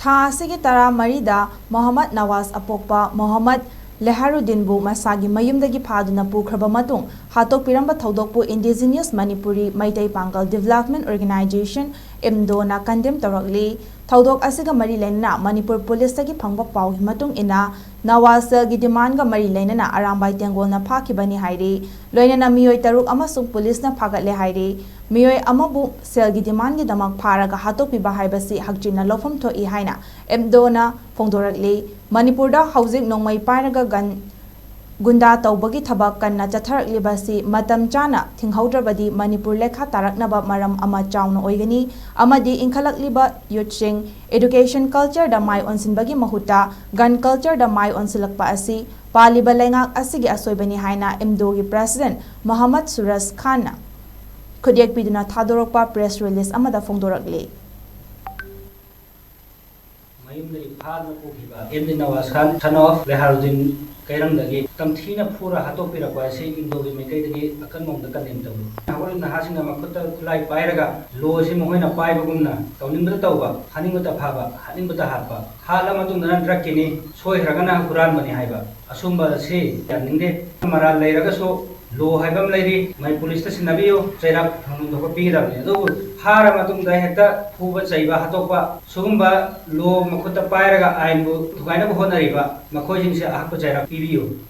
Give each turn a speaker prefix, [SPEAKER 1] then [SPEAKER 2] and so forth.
[SPEAKER 1] Tha asigi tara marida Mohammad Nawaz apokpa Mohammad Leharuddinbu Masagi Mayumdagi Faduna Pukhraba Matung Hatokpiramba Thoudokpu Indigenous Manipuri Maitai Pangal Development Organization Immpdo na Condemn Tourakli Thoudok asiga mari lena Manipur Police tagi phangba pau matung ina Nawaz gi demand ga mari lena na arambai tengol na phakibani hairi loina na miyoi taruk amasung police na phagatle hairi miyoi amabu sel gi demand gi damak pharaga hatokpiba haibasi hakjina lofam thoi haina Immpdo na phongdorakli Manipur da housing nongmai pairaga gan Gunda taubagi thabak kanna chatharakli matam chana thinghodrabadi Manipur lekha taraknaba maram ama chawna oigani amadi inkhalakliba youthsing education culture da mai onsinbagi mahuta gun culture da mai onsilakpa asi paliba lengak asigi asoibani haina Immpdo gi president Muhammad Suraj Khan khodiak piduna thadorokpa press release amada phongdorakli
[SPEAKER 2] Mayumdagi Phaduna Pukhraba Immpdo Nawaz Khan son of Leharuddin Kairangdagi Tamthina Pura Hatokpiramba si Immpdo gi Mekaidagi akanmongda Condemn tawu hawal nahasina makutta khulai pairaga lo si mohoina paibagumna tawningda tawba haningda phaba haningda hapa hala matungda nan trakini soi hragana quran bani haiba asumba si yaningde mara leiraga so lo haibam leiri mai police ta sinabiyo chairak thanungda ko pigirabni adu hara matungda hekta phuba chaiba hatokpa sugumba lo makutta pairaga ainbu thugaina ko honariba makhoi jingse ahko chairak pibiyo